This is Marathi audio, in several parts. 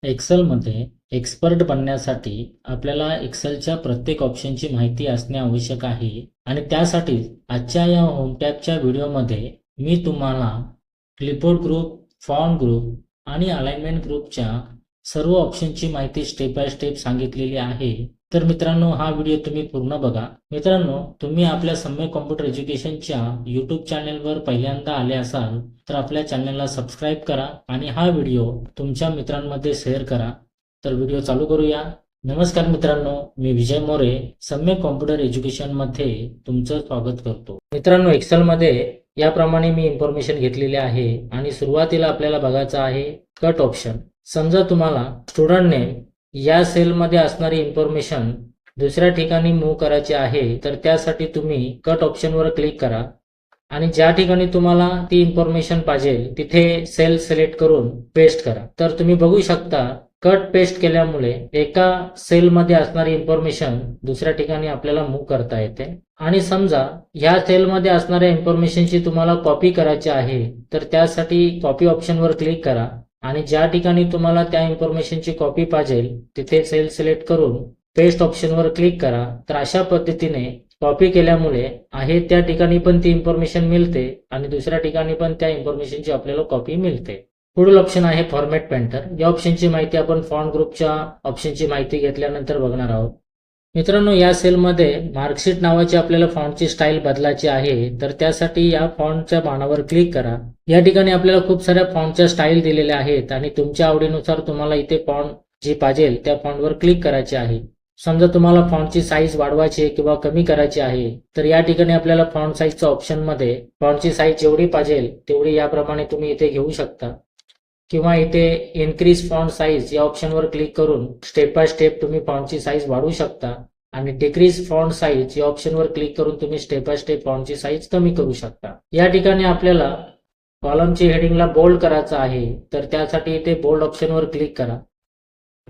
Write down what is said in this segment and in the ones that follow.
एक्सेलमध्ये एक्सपर्ट बनण्यासाठी आपल्याला एक्सेलच्या प्रत्येक ऑप्शनची माहिती असणे आवश्यक आहे आणि त्यासाठी आजच्या या होम टॅबच्या व्हिडिओमध्ये मी तुम्हाला क्लिपबोर्ड ग्रुप, फॉन्ट ग्रुप आणि अलाइनमेंट ग्रुपच्या सर्व ऑप्शनची माहिती स्टेप बाय स्टेप सांगितलेली आहे. तर मित्रांनो, हा व्हिडिओ तुम्ही पूर्ण बघा. मित्रांनो, तुम्ही आपल्या सम्यक कॉम्प्युटर एज्युकेशनच्या यूट्यूब चॅनलवर पहिल्यांदा आले असाल तर आपल्या चॅनलला सबस्क्राईब करा आणि हा व्हिडिओ तुमच्या मित्रांमध्ये शेअर करा. तर व्हिडिओ चालू करूया. नमस्कार मित्रांनो, मी विजय मोरे सम्यक कॉम्प्युटर एज्युकेशन मध्ये तुमचं स्वागत करतो. मित्रांनो, एक्सेलमध्ये याप्रमाणे मी इन्फॉर्मेशन घेतलेली आहे आणि सुरुवातीला आपल्याला बघायचं आहे कट ऑप्शन. समजा तुम्हाला स्टुडंट नेम या सेलमध्ये असणारी इन्फॉर्मेशन दुसऱ्या ठिकाणी मूव्ह करायची आहे, तर त्यासाठी तुम्ही कट ऑप्शनवर क्लिक करा आणि ज्या ठिकाणी तुम्हाला ती इन्फॉर्मेशन पाहिजे तिथे सेल सिलेक्ट करून पेस्ट करा. तर तुम्ही बघू शकता कट पेस्ट केल्यामुळे एका सेलमध्ये असणारी इन्फॉर्मेशन दुसऱ्या ठिकाणी आपल्याला मूव्ह करता येते. आणि समजा ह्या सेलमध्ये असणाऱ्या इन्फॉर्मेशनची तुम्हाला कॉपी करायची आहे, तर त्यासाठी कॉपी ऑप्शनवर क्लिक करा आणि ज्या ठिकाणी तुम्हाला त्या इन्फॉर्मेशनची कॉपी पाहिजे तिथे सेल सिलेक्ट करून पेस्ट ऑप्शनवर क्लिक करा. तर अशा पद्धतीने कॉपी केल्यामुळे आहे त्या ठिकाणी पण ती इन्फॉर्मेशन मिळते आणि दुसऱ्या ठिकाणी पण त्या इन्फॉर्मेशनची आपल्याला कॉपी मिळते. पुढील ऑप्शन आहे फॉर्मॅट पेंटर. या ऑप्शनची माहिती आपण फॉन्ट ग्रुपच्या ऑप्शनची माहिती घेतल्यानंतर बघणार आहोत. मित्रांनो, या सेलमध्ये मार्कशीट नावाची आपल्याला फॉन्टची स्टाईल बदलायची आहे, तर त्यासाठी या फॉन्टच्या बाणावर क्लिक करा. या ठिकाणी आपल्याला खूप साऱ्या फॉन्टच्या स्टाईल दिलेल्या आहेत आणि तुमच्या आवडीनुसार तुम्हाला इथे फॉन्ट जी पाहिजे त्या फॉन्टवर क्लिक करायची आहे. समजा तुम्हाला फॉन्टची साईज वाढवायची किंवा कमी करायची आहे, तर या ठिकाणी आपल्याला फॉन्ट साईजच्या ऑप्शनमध्ये फॉन्टची साईज जेवढी पाहिजे तेवढी याप्रमाणे तुम्ही इथे घेऊ शकता किंवा इथे इन्क्रीज फॉन्ट साईज या ऑप्शनवर क्लिक करून स्टेप बाय स्टेप तुम्ही फॉन्टची साईज वाढवू शकता आणि डिक्रीज फॉन्ट साईज या ऑप्शनवर क्लिक करून तुम्ही स्टेप बाय स्टेप फॉन्टची साईज कमी करू शकता. या ठिकाणी आपल्याला कॉलमची हेडिंगला बोल्ड करायचं आहे, तर त्यासाठी इथे बोल्ड ऑप्शनवर क्लिक करा.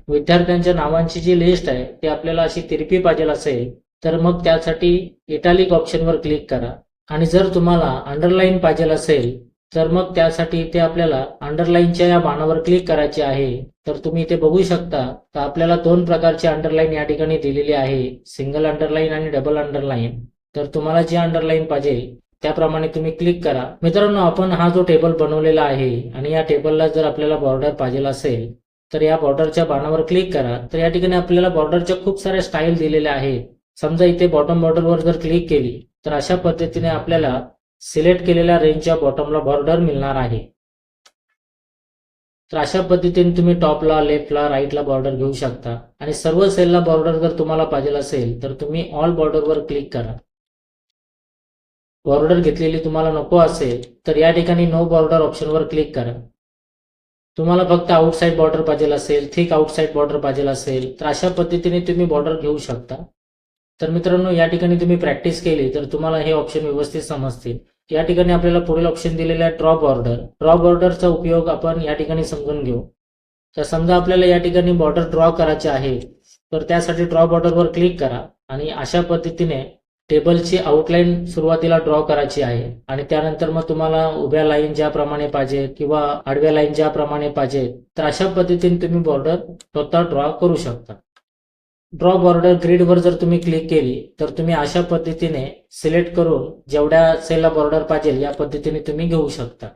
विद्यार्थ्यांच्या नावांची जी लिस्ट आहे ती आपल्याला अशी तिरपी पाहिजे असेल तर मग त्यासाठी इटालिक ऑप्शनवर क्लिक करा आणि जर तुम्हाला अंडरलाईन पाहिजे असेल तर मग त्यासाठी इथे आपल्याला अंडरलाईनच्या या बाणावर क्लिक करायचे आहे. तर तुम्ही इथे बघू शकता तर आपल्याला दोन प्रकारची अंडरलाईन या ठिकाणी दिलेली आहे, सिंगल अंडरलाईन आणि डबल अंडरलाईन. तर तुम्हाला जी अंडरलाईन पाहिजे त्याप्रमाणे तुम्ही क्लिक करा. मित्रांनो, आपण हा जो टेबल बनवलेला आहे आणि या टेबलला जर आपल्याला बॉर्डर पाहिजे असेल तर या बॉर्डरच्या बाणावर क्लिक करा. तर या ठिकाणी आपल्याला बॉर्डरच्या खूप साऱ्या स्टाईल दिलेल्या आहेत. समजा इथे बॉटम बॉर्डरवर जर क्लिक केली तर अशा पद्धतीने आपल्याला सिलेक्ट केलेल्या रेंजच्या बॉटमला बॉर्डर मिळणार आहे. तर अशा पद्धतीने तुम्ही टॉपला, लेफ्टला, राईटला बॉर्डर घेऊ शकता आणि सर्व सेलला बॉर्डर जर तुम्हाला पाहिजे असेल तर तुम्ही ऑल बॉर्डरवर क्लिक करा. बॉर्डर घेतलेली तुम्हाला नको असेल तर या ठिकाणी नो बॉर्डर ऑप्शनवर क्लिक करा. तुम्हाला फक्त आउटसाइड बॉर्डर पाहिजे असेल, थिक आउटसाइड बॉर्डर पाहिजे असेल तर अशा पद्धतीने तुम्ही बॉर्डर घेऊ शकता. तर मित्रांनो, या ठिकाणी तुम्ही प्रॅक्टिस केली तर तुम्हाला हे ऑप्शन व्यवस्थित समजतील. या ठिकाणी आपल्याला पुढील ऑप्शन दिलेला आहे ड्रॉ बॉर्डर. ड्रॉ बॉर्डरचा उपयोग आपण या ठिकाणी समजून घेऊ. तर समजा आपल्याला या ठिकाणी बॉर्डर ड्रॉ करायचे आहे तर त्यासाठी ड्रॉ बॉर्डरवर क्लिक करा आणि अशा पद्धतीने टेबलची आउटलाईन सुरुवातीला ड्रॉ करायची आहे आणि त्यानंतर मग तुम्हाला उभ्या लाईन ज्याप्रमाणे पाहिजे किंवा आडव्या लाईन ज्याप्रमाणे पाहिजे तर अशा पद्धतीने तुम्ही बॉर्डर स्वतः ड्रॉ करू शकता. ड्रॉ बॉर्डर ग्रीडवर जर तुम्ही क्लिक केली तर तुम्ही अशा पद्धतीने सिलेक्ट करून जेवढ्या सेलला बॉर्डर पाहिजे या पद्धतीने तुम्ही घेऊ शकता.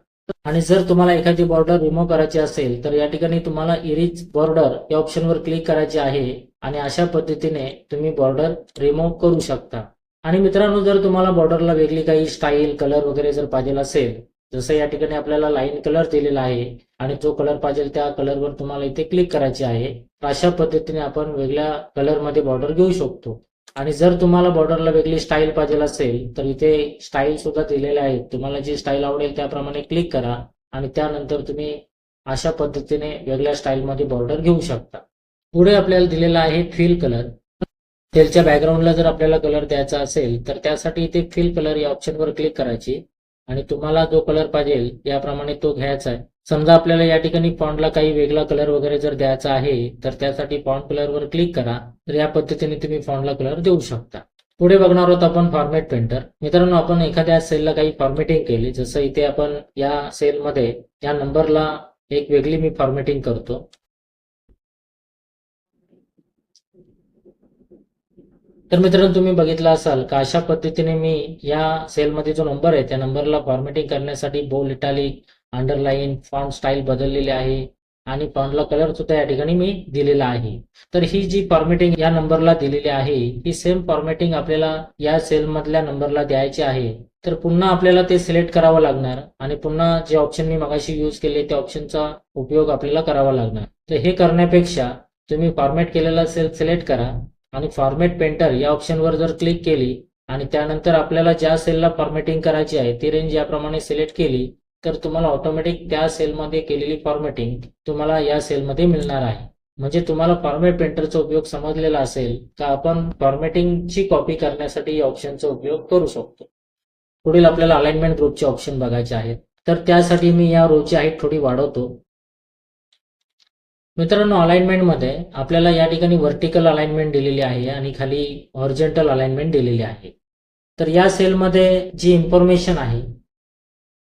आणि जर तुम्हाला एखादी बॉर्डर रिमूव्ह करायची असेल तर या ठिकाणी तुम्हाला इरेज बॉर्डर या ऑप्शनवर क्लिक करायचे आहे आणि अशा पद्धतीने तुम्ही बॉर्डर रिमूव्ह करू शकता. आणि मित्रांनो, जर तुम्हाला बॉर्डरला वेगळी काही स्टाईल, कलर वगैरे जर पाहिजे असेल, जसं या ठिकाणी आपल्याला लाईन कलर दिलेला आहे आणि जो कलर पाहिजे त्या कलरवर तुम्हाला इथे क्लिक करायचे आहे. अशा पद्धतीने आपण वेगळ्या कलरमध्ये बॉर्डर घेऊ शकतो. आणि जर तुम्हाला बॉर्डरला वेगळी स्टाईल पाहिजे असेल तर इथे स्टाईल सुद्धा दिलेल्या आहेत. तुम्हाला जी स्टाईल आवडेल त्याप्रमाणे क्लिक करा आणि त्यानंतर तुम्ही अशा पद्धतीने वेगळ्या स्टाईलमध्ये बॉर्डर घेऊ शकता. पुढे आपल्याला दिलेला आहे फिल कलर. सेलच्या बॅकग्राऊंडला जर आपल्याला कलर द्यायचा असेल तर त्यासाठी इथे फिल कलर या ऑप्शनवर क्लिक करायची आणि तुम्हाला जो कलर पाहिजे याप्रमाणे तो घ्यायचा आहे. समजा आपल्याला या ठिकाणी फॉन्टला काही वेगळा कलर वगैरे जर द्यायचा आहे तर त्यासाठी फॉन्ट कलरवर क्लिक करा. तर या पद्धतीने तुम्ही फॉन्टला कलर देऊ शकता. पुढे बघणार आहोत आपण फॉर्मॅट पेंटर. मित्रांनो, आपण एखाद्या सेलला काही फॉर्मॅटिंग केली, जसं इथे आपण या सेलमध्ये या नंबरला एक वेगळी मी फॉर्मॅटिंग करतो. तर मित्रांनो, तुम्ही बघितलं असाल का अशा पद्धतीने मी या सेलमध्ये जो नंबर आहे त्या नंबरला फॉर्मॅटिंग करण्यासाठी bold, italic, underline, font style बदललेली आहे आणि फॉन्टला कलर सुद्धा या ठिकाणी मी दिलेला आहे. तर ही जी फॉर्मॅटिंग या नंबरला दिलेली आहे ही सेम फॉर्मॅटिंग आपल्याला या सेलमधल्या नंबरला द्यायची आहे. तर पुन्हा आपल्याला ते सिलेक्ट करावं लागणार आणि पुन्हा जे ऑप्शन मी मगाशी यूज केले त्या ऑप्शनचा उपयोग आपल्याला करावा लागणार. तर हे करण्यापेक्षा तुम्ही फॉर्मॅट केलेला सेल सिलेक्ट करा आणि फॉर्मॅट पेंटर या ऑप्शनवर जर क्लिक केली आणि त्यानंतर आपल्याला ज्या सेलला फॉर्मॅटिंग करायची आहे ती रेंज याप्रमाणे सिलेक्ट केली तर तुम्हाला ऑटोमॅटिक त्या सेलमध्ये केलेली फॉर्मॅटिंग तुम्हाला या सेलमध्ये मिळणार आहे. म्हणजे तुम्हाला फॉर्मॅट पेंटरचा उपयोग समजलेला असेल का आपण फॉर्मॅटिंगची कॉपी करण्यासाठी या ऑप्शनचा उपयोग करू शकतो. पुढील आपल्याला अलाइनमेंट ग्रुपचे ऑप्शन बघायचे आहेत. तर त्यासाठी मी या रोची हाईट थोडी वाढवतो. मित्रांनो, अलाइनमेंटमध्ये आपल्याला या ठिकाणी व्हर्टिकल अलाइनमेंट दिलेली आहे आणि खाली हॉरिझॉन्टल अलाइनमेंट दिलेली आहे. तर या सेलमध्ये जी इन्फॉर्मेशन आहे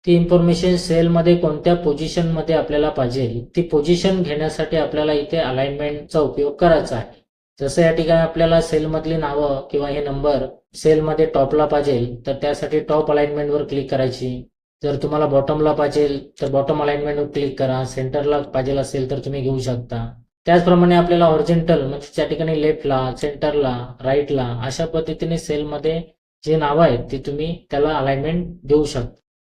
ती इन्फॉर्मेशन सेलमध्ये कोणत्या पोझिशनमध्ये आपल्याला पाहिजे ती पोझिशन घेण्यासाठी आपल्याला इथे अलाइनमेंटचा उपयोग करायचा आहे. जसं या ठिकाणी आपल्याला सेलमधली नावं किंवा हे नंबर सेलमध्ये टॉपला पाहिजे तर त्यासाठी टॉप अलाइनमेंटवर क्लिक करायची. जर तुम्हाला बॉटमला पाहिजे तर बॉटम अलाइनमेंटवर क्लिक करा. सेंटरला पाहिजे असेल तर तुम्ही घेऊ शकता. त्याचप्रमाणे आपल्याला हॉरिझॉन्टल म्हणजे त्या ठिकाणी लेफ्टला, सेंटरला, राईटला अशा पद्धतीने सेलमध्ये जे नावं आहेत ते तुम्ही त्याला अलाइनमेंट देऊ शकता.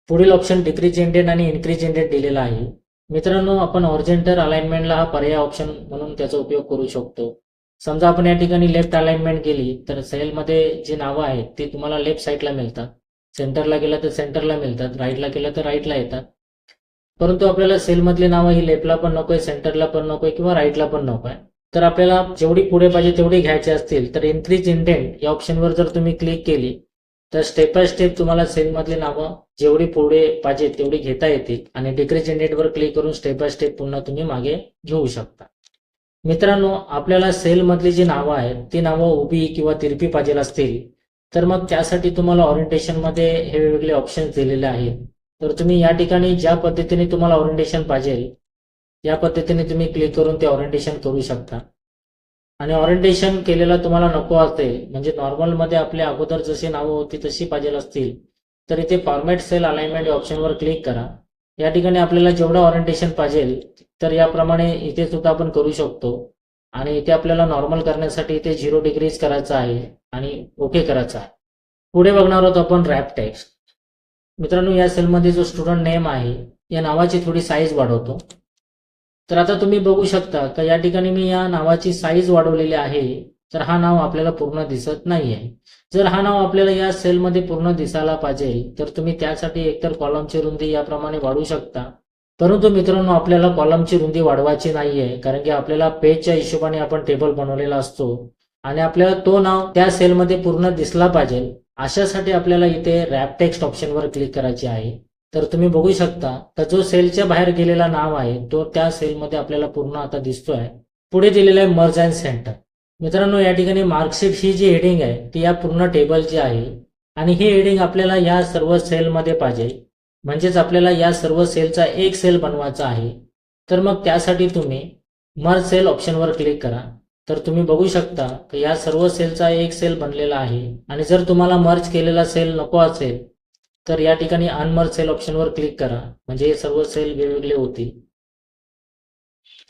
पुढील ऑप्शन डिक्रीज इंडेंट आणि इन्क्रीज इंडेंट दिलेला आहे. मित्रांनो, आपण हॉरिझॉन्टल अलाइनमेंटला हा पर्याय ऑप्शन म्हणून त्याचा उपयोग करू शकतो. समजा आपण या ठिकाणी लेफ्ट अलाइनमेंट केली तर सेलमध्ये जी नावं आहेत ती तुम्हाला लेफ्ट साईडला मिळतात. सेंटरला गेलं तर सेंटरला मिळतात, राईटला केलं तर राईटला येतात. परंतु आपल्याला सेलमधली नावं ही लेफ्टला पण नकोय, सेंटरला पण नकोय किंवा राईटला पण नकोय. तर आपल्याला जेवढी पुढे पाहिजे तेवढी घ्यायची असतील तर इन्क्रीज इंडेंट या ऑप्शनवर जर तुम्ही क्लिक केली तर स्टेप बाय स्टेप तुम्हाला सेलमधली नावं जेवढी पुढे पाहिजे तेवढी घेता येतील आणि डिक्रीज इंडेंटवर क्लिक करून स्टेप बाय स्टेप पुन्हा तुम्ही मागे घेऊ शकता. मित्रांनो, आपल्याला सेलमधली जी नावं आहेत ती नावं उभी किंवा तिरपी पाहिजे असतील तर मग त्यासाठी तुम्हाला ओरिएंटेशनमध्ये हे वेगवेगळे ऑप्शन्स दिलेले आहेत. तर तुम्ही या ठिकाणी ज्या पद्धतीने तुम्हाला ओरिएंटेशन पाहिजे या पद्धतीने तुम्ही क्लिक करून ते ओरिएंटेशन करू शकता. आणि ओरिएंटेशन केलेला तुम्हाला नको असेल म्हणजे नॉर्मलमध्ये आपल्या अगोदर जशी नावं होती तशी पाहिजे असतील तर इथे फॉर्मॅट सेल अलाइनमेंट ऑप्शनवर क्लिक करा. या ठिकाणी आपल्याला जेवढं ओरिएंटेशन पाहिजे तर याप्रमाणे इथे सुद्धा आपण करू शकतो. आणि इथे आपल्याला नॉर्मल करण्यासाठी इथे 0 डिग्रीज करायचं आहे आणि ओके करायचं आहे. पुढे बघणार आहोत आपण रॅप टेक्स्ट. मित्रांनो, या सेलमध्ये जो स्टुडंट नेम आहे या नावाची थोडी साईज वाढवतो. तर आता तुम्ही बघू शकता का या ठिकाणी मी या नावाची साईज वाढवलेली आहे तर हा नाव आपल्याला पूर्ण दिसत नाहीये. जर हा नाव आपल्याला या सेलमध्ये पूर्ण दिसायला पाहिजे तर तुम्ही त्यासाठी एकतर कॉलमची रुंदी याप्रमाणे वाढवू शकता. परंतु मित्रांनो, आपल्याला कॉलमची रुंदी वाढवायची नाहीये कारण की आपल्याला पेजच्या हिशोबाने आपण टेबल बनवलेला असतो आणि आपल्याला तो नाव त्या सेलमध्ये पूर्ण दिसला पाहिजे. अशासाठी आपल्याला इथे रॅप टेक्स्ट ऑप्शनवर क्लिक करायचे आहे. तर तुम्ही बघू शकता तर जो सेलच्या बाहेर गेलेला नाव आहे तो त्या सेलमध्ये आपल्याला पूर्ण आता दिसतोय. पुढे दिलेलं आहे मर्ज अँड सेंटर. मित्रांनो, या ठिकाणी मार्कशीट ही जी हेडिंग आहे ती या पूर्ण टेबलची आहे आणि ही हेडिंग आपल्याला या सर्व सेलमध्ये पाहिजे. म्हणजेच आपल्याला या सर्व सेलचा एक सेल बनवायचा आहे. तर मग त्यासाठी तुम्ही मर्ज सेल ऑप्शनवर क्लिक करा. तर तुम्ही बघू शकता की या सर्व सेलचा एक सेल बनलेला आहे आणि जर तुम्हाला मर्ज केलेला सेल नको असेल तर या ठिकाणी अनमर्ज सेल ऑप्शनवर क्लिक करा. म्हणजे हे सर्व सेल वेगवेगळे होतील.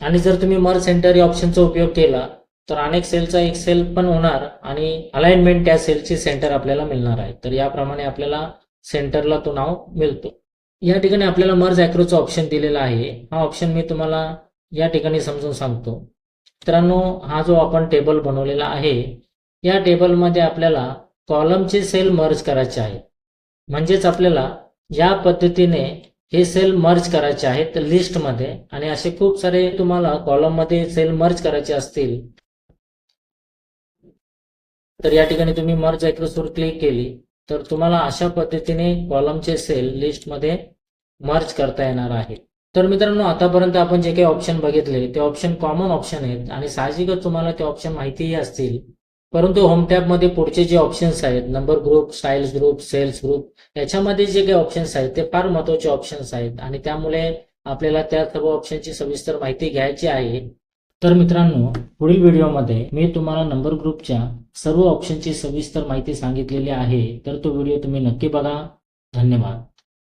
आणि जर तुम्ही मर्ज सेंटर या ऑप्शनचा उपयोग केला तर अनेक सेलचा एक सेल पण होणार आणि अलाइनमेंट त्या सेलची सेंटर आपल्याला मिळणार आहे. तर याप्रमाणे आपल्याला सेंटरला तो नाव मिळतो. या ठिकाणी आपल्याला मर्ज अॅक्रोचा ऑप्शन दिलेला आहे. हा ऑप्शन मी तुम्हाला या ठिकाणी समजून सांगतो. मित्रांनो, हा जो आपण टेबल बनवलेला आहे या टेबलमध्ये आपल्याला कॉलमचे सेल मर्ज करायचे आहे. म्हणजेच आपल्याला या पद्धतीने हे सेल मर्ज करायचे आहेत लिस्टमध्ये आणि असे खूप सारे तुम्हाला कॉलममध्ये सेल मर्ज करायचे असतील तर या ठिकाणी तुम्ही मर्ज अॅक्रोसवर क्लिक केली तर तुम्हाला अशा पद्धतीने कॉलमचे सेल लिस्टमध्ये मर्ज करता येणार आहे. तर मित्रांनो, आतापर्यंत आपण जे काही ऑप्शन बघितले ते ऑप्शन कॉमन ऑप्शन आहेत आणि साहजिकच तुम्हाला ते ऑप्शन माहितीही असतील. परंतु होम टॅबमध्ये पुढचे जे ऑप्शन्स आहेत number group, styles group, cells group याच्यामध्ये जे काही ऑप्शन्स आहेत ते फार महत्त्वाचे ऑप्शन्स आहेत आणि त्यामुळे आपल्याला त्या सर्व ऑप्शनची सविस्तर माहिती घ्यायची आहे. तर मित्रांनो, पुढील व्हिडिओमध्ये मी तुम्हाला नंबर ग्रुपच्या सर्व ऑप्शनची सविस्तर माहिती सांगितलेली आहे, तर तो व्हिडिओ तुम्ही नक्की बघा. धन्यवाद.